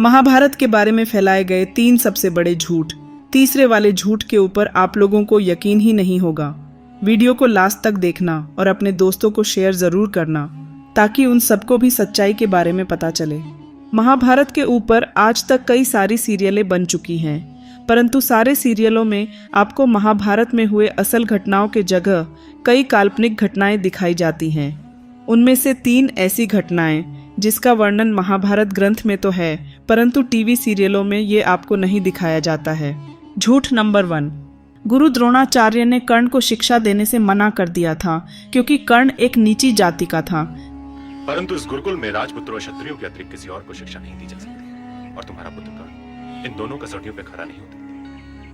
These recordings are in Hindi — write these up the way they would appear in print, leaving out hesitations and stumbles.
महाभारत के बारे में फैलाए गए 3 सबसे बड़े झूठ। तीसरे वाले झूठ के ऊपर आप लोगों को यकीन ही नहीं होगा। वीडियो को लास्ट तक देखना और अपने दोस्तों को शेयर जरूर करना ताकि उन सबको भी सच्चाई के बारे में पता चले। महाभारत के ऊपर आज तक कई सारी सीरियलें बन चुकी हैं, परंतु सारे सीरियलों में आपको महाभारत में हुए असल घटनाओं के जगह कई काल्पनिक घटनाएं दिखाई जाती हैं। उनमें से 3 ऐसी घटनाएं जिसका वर्णन महाभारत ग्रंथ में तो है, परंतु टीवी सीरियलों में ये आपको नहीं दिखाया जाता है। झूठ नंबर 1, गुरु द्रोणाचार्य ने कर्ण को शिक्षा देने से मना कर दिया था क्योंकि कर्ण एक नीची जाति का था। परंतु इस गुरुकुल में राजपुत्र और क्षत्रियों के अतिरिक्त किसी और को शिक्षा नहीं दी जा सकती और तुम्हारा पुत्र कर्ण इन दोनों कसौटियों पे खरा नहीं होता।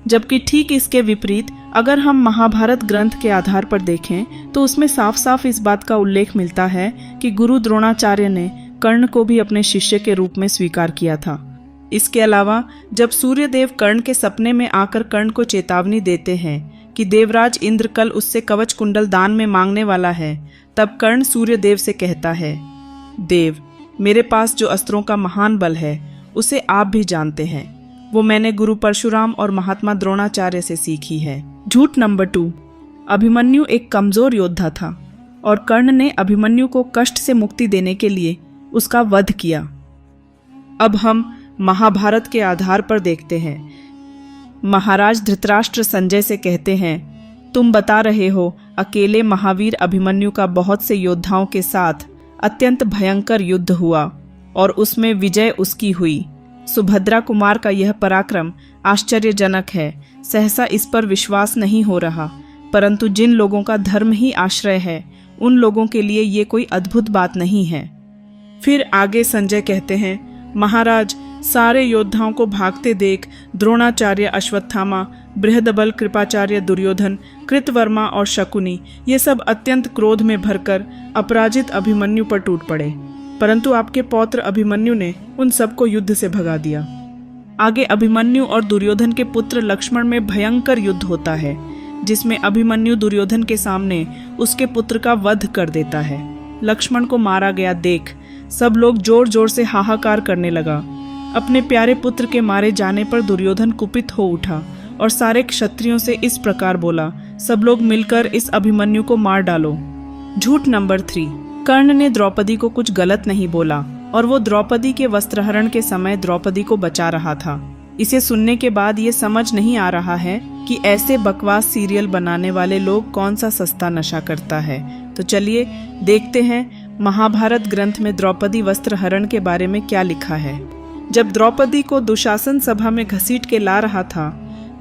जबकि ठीक इसके विपरीत अगर हम महाभारत ग्रंथ के आधार पर देखें तो उसमें साफ साफ इस बात का उल्लेख मिलता है कि गुरु द्रोणाचार्य ने कर्ण को भी अपने शिष्य के रूप में स्वीकार किया था। इसके अलावा जब सूर्यदेव कर्ण के सपने में आकर कर्ण को चेतावनी देते हैं कि देवराज इंद्र कल उससे कवच कुंडल दान में मांगने वाला है, तब कर्ण सूर्यदेव से कहता है, देव, मेरे पास जो अस्त्रों का महान बल है उसे आप भी जानते हैं, वो मैंने गुरु परशुराम और महात्मा द्रोणाचार्य से सीखी है। झूठ नंबर 2, अभिमन्यु एक कमजोर योद्धा था और कर्ण ने अभिमन्यु को कष्ट से मुक्ति देने के लिए उसका वध किया। अब हम महाभारत के आधार पर देखते हैं। महाराज धृतराष्ट्र संजय से कहते हैं, तुम बता रहे हो अकेले महावीर अभिमन्यु का बहुत से योद्धाओं के साथ अत्यंत भयंकर युद्ध हुआ और उसमें विजय उसकी हुई। सुभद्रा कुमार का यह पराक्रम आश्चर्यजनक है, सहसा इस पर विश्वास नहीं हो रहा, परंतु जिन लोगों का धर्म ही आश्रय है उन लोगों के लिए ये कोई अद्भुत बात नहीं है। फिर आगे संजय कहते हैं, महाराज, सारे योद्धाओं को भागते देख द्रोणाचार्य, अश्वत्थामा, बृहदबल, कृपाचार्य, दुर्योधन, कृतवर्मा और शकुनी ये सब अत्यंत क्रोध में भरकर अपराजित अभिमन्यु पर टूट पड़े, परंतु आपके पौत्र अभिमन्यु ने उन सबको युद्ध से भगा दिया। आगे अभिमन्यु और दुर्योधन के पुत्र लक्ष्मण में भयंकर युद्ध होता है, जिसमें अभिमन्यु दुर्योधन के सामने उसके पुत्र का वध कर देता है। लक्ष्मण को मारा गया देख सब लोग जोर जोर से हाहाकार करने लगा। अपने प्यारे पुत्र के मारे जाने पर दुर्योधन कुपित हो उठा और सारे क्षत्रियों से इस प्रकार बोला, सब लोग मिलकर इस अभिमन्यु को मार डालो। झूठ नंबर 3, कर्ण ने द्रौपदी को कुछ गलत नहीं बोला और वो द्रौपदी के वस्त्रहरण के समय द्रौपदी को बचा रहा था। इसे सुनने के बाद ये समझ नहीं आ रहा है कि ऐसे बकवास सीरियल बनाने वाले लोग कौन सा सस्ता नशा करता है। तो चलिए देखते हैं महाभारत ग्रंथ में द्रौपदी वस्त्रहरण के बारे में क्या लिखा है। जब द्रौपदी को दुशासन सभा में घसीट के ला रहा था,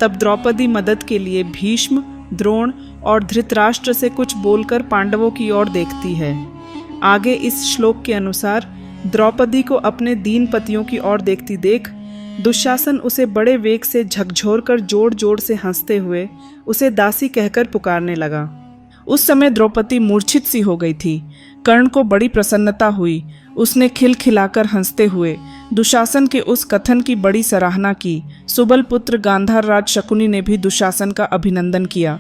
तब द्रौपदी मदद के लिए भीष्म, द्रोण और धृतराष्ट्र से कुछ बोलकर पांडवों की ओर देखती है। आगे इस श्लोक के अनुसार द्रौपदी को अपने दीन पतियों की ओर देखती देख दुशासन उसे बड़े वेग से झकझोर कर जोर जोर से हंसते हुए उसे दासी कहकर पुकारने लगा। उस समय द्रौपदी मूर्छित सी हो गई थी। कर्ण को बड़ी प्रसन्नता हुई। उसने खिलखिलाकर हंसते हुए दुशासन के उस कथन की बड़ी सराहना की। सुबल पुत्र गांधार राज शकुनी ने भी दुशासन का अभिनंदन किया।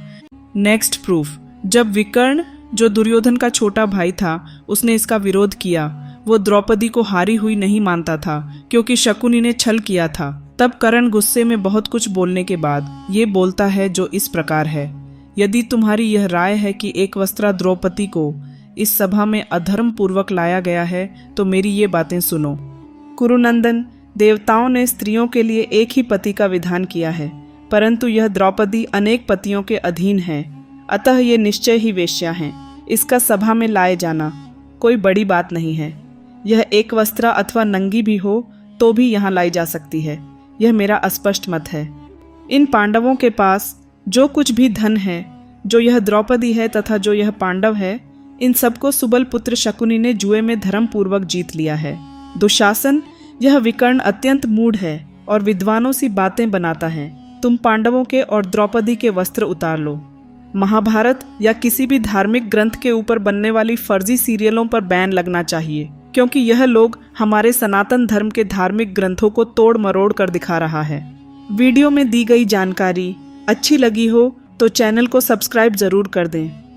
नेक्स्ट प्रूफ, जब विकर्ण जो दुर्योधन का छोटा भाई था उसने इसका विरोध किया, वो द्रौपदी को हारी हुई नहीं मानता था क्योंकि शकुनी ने छल किया था। तब कर्ण गुस्से में बहुत कुछ बोलने के बाद ये बोलता है जो इस प्रकार है, यदि तुम्हारी यह राय है कि एक वस्त्रा द्रौपदी को इस सभा में अधर्म पूर्वक लाया गया है तो मेरी ये बातें सुनो। कुरुनंदन, देवताओं ने स्त्रियों के लिए एक ही पति का विधान किया है, परंतु यह द्रौपदी अनेक पतियों के अधीन है, अतः ये निश्चय ही वेश्या हैं। इसका सभा में लाए जाना कोई बड़ी बात नहीं है। यह एक वस्त्रा अथवा नंगी भी हो तो भी यहाँ लाई जा सकती है। यह मेरा स्पष्ट मत है। इन पांडवों के पास जो कुछ भी धन है, जो यह द्रौपदी है तथा जो यह पांडव है, इन सबको सुबल पुत्र शकुनी ने जुए में धर्म पूर्वक जीत लिया है। दुशासन, यह विकर्ण अत्यंत मूढ़ है और विद्वानों सी बातें बनाता है। तुम पांडवों के और द्रौपदी के वस्त्र उतार लो। महाभारत या किसी भी धार्मिक ग्रंथ के ऊपर बनने वाली फर्जी सीरियलों पर बैन लगना चाहिए, क्योंकि यह लोग हमारे सनातन धर्म के धार्मिक ग्रंथों को तोड़ मरोड़ कर दिखा रहा है। वीडियो में दी गई जानकारी अच्छी लगी हो तो चैनल को सब्सक्राइब जरूर कर दें।